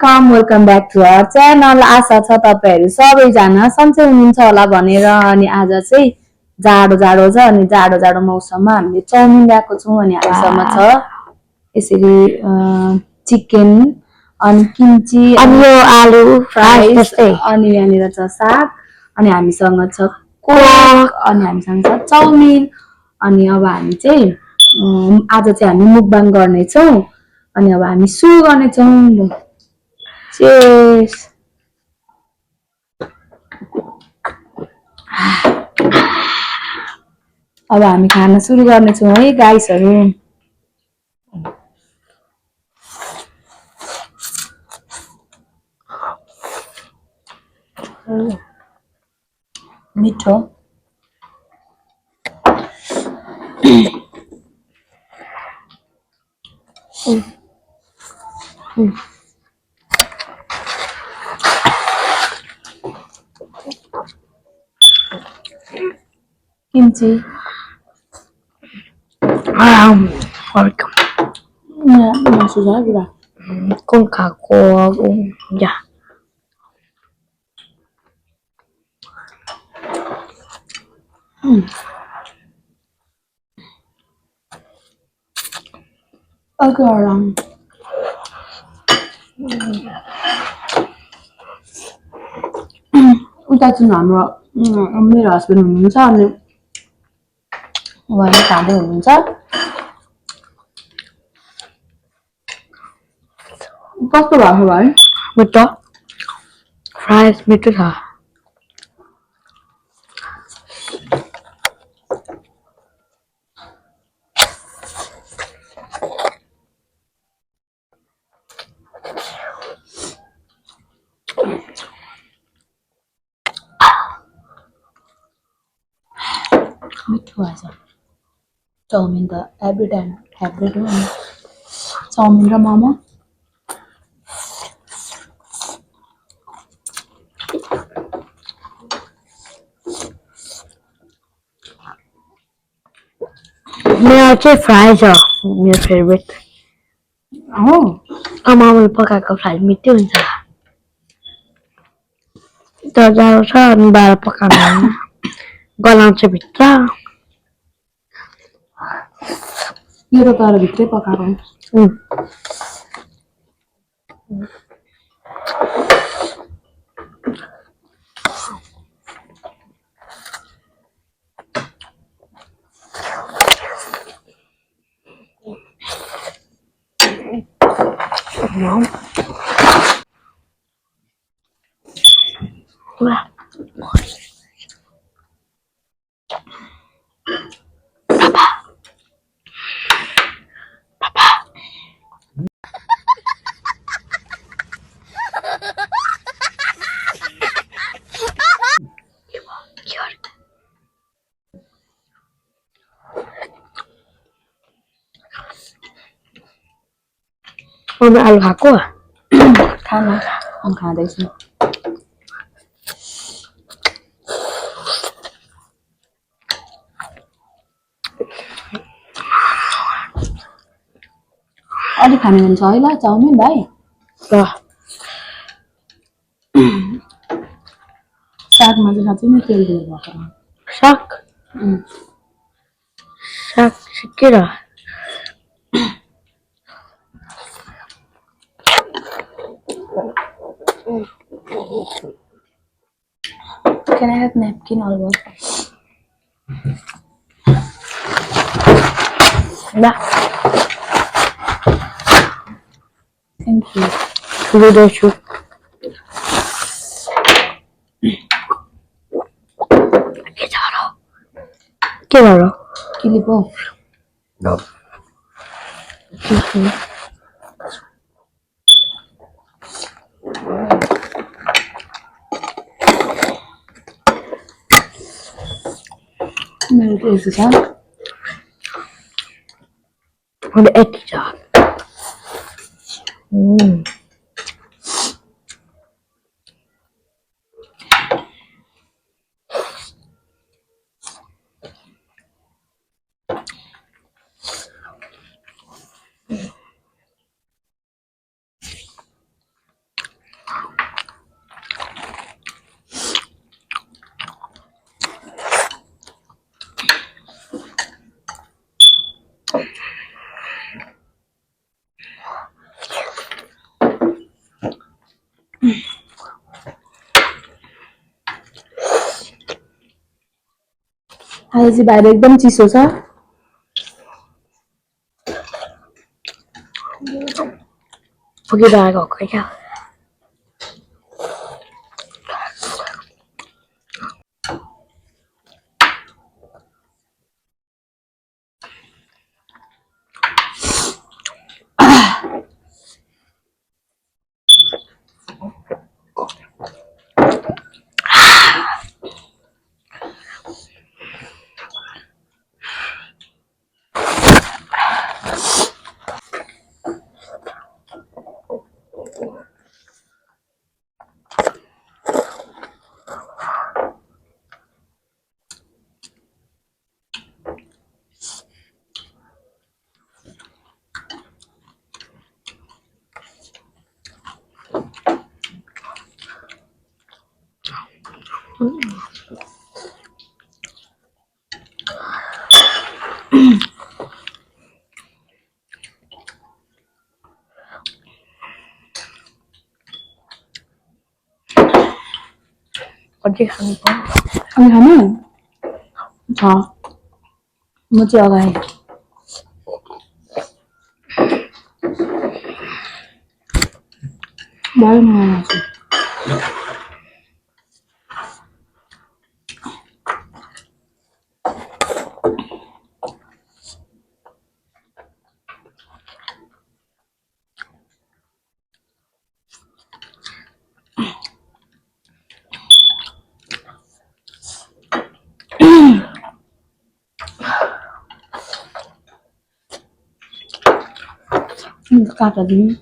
welcome back to our channel. आशा छ तपाईहरु सबैजना सन्चै हुनुहुन्छ होला भनेर अनि आज चाहिँ जाडो जाडो छ अनि जाडो जाडो मौसममा हामीले चाउमिन ल्याएको छौं अनि हामीसँग छ यसरी चिकन अनि किम्ची अनि यो आलु फ्राई त्यस्तै अनि यहाँनिर छ साग अनि हामीसँग छ कोक अनि हामीसँग छ चाउमिन अनि अब हामी चाहिँ आज चाहिँ हामी मुकबाङ गर्ने छौं अनि अब हामी सुरु गर्ने छौं Cheers. अब हामी खाना सुरु गर्ने छौं है गाइसहरु मिठो Kimchi. welcome. Masuk lagi lah. Con kako ya. Agak orang. उता चाहिँ हाम्रो मेरो हस्बेन्ड हुनुहुन्छ अनि उहाँले खाँदै हुनुहुन्छ कस्तो भएको भाइ मिठो फ्राइज मिठो छ मिठो भएछ चाउमिन त एभ्री टाइम फेभरेट हो नि चाउमिन र मोमो मेरो चाहिँ फ्राई छ मेरो फेभरेट हो आमाले पकाएको फ्राई मिठो हुन्छ तर जाडो छ अनि बाहिर पकाउनु गलाउँछ भित्र यो त तर भित्रै पकाएको अनि आलु खाएको खाना म खाँदैछु अलि खाने हुन्छ है ल चाउमिन भाइ ल सागमा चाहिँ साँच्चै नै तेल दिनु भएको साग साग के र Can I have napkin always? Nah. Thank you. Sudah cukup. ¿Qué raro? Kilipo. No. मेरो त यस्तो छ अनि यति छ आज चाहिँ बाहिर एकदम चिसो छ पुगिरहेको खै क्या अझै खानु पर्यो अनि खानु छ म चाहिँ अगाए मलाई मलाई काटा दिनु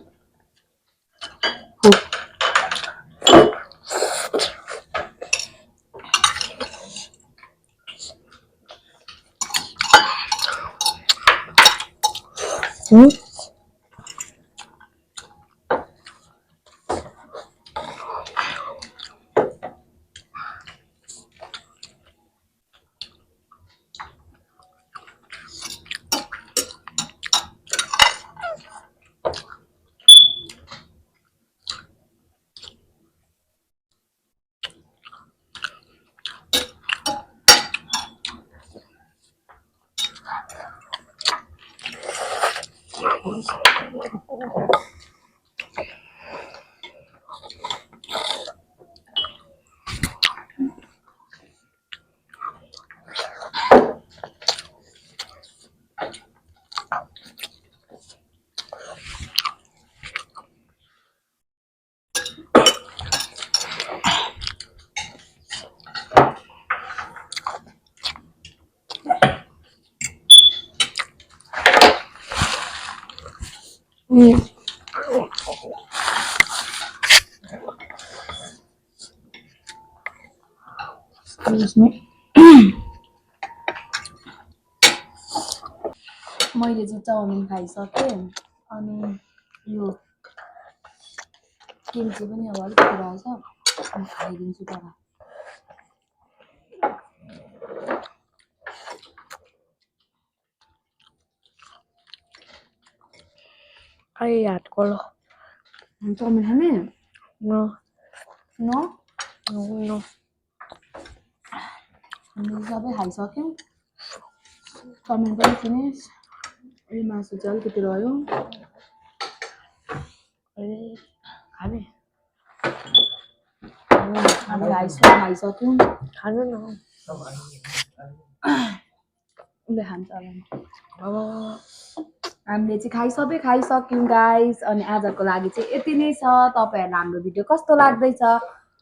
मैले चाहिँ चाउमिन खाइसकेँ अनि यो किम्ची पनि अब अलिकति रहेछ अनि खाइदिन्छु तर आई हात कलो चाउमिन खाने न न न हामीले सबै खाइसक्यौँ चाउमिन पनि फिनिस अनि मासु चाहिँ अलिकति रह्यो खाने हामी खाइसक्यौँ खानु न उसले खान्छ होला अब हामीले चाहिँ सबै खाइसक्यौँ गाइस अनि आजको लागि चाहिँ यति नै छ तपाईँहरूलाई हाम्रो भिडियो कस्तो लाग्दैछ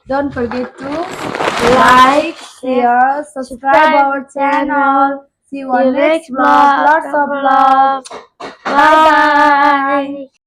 don't forget to like share subscribe our channel see you on next vlog lots of love bye.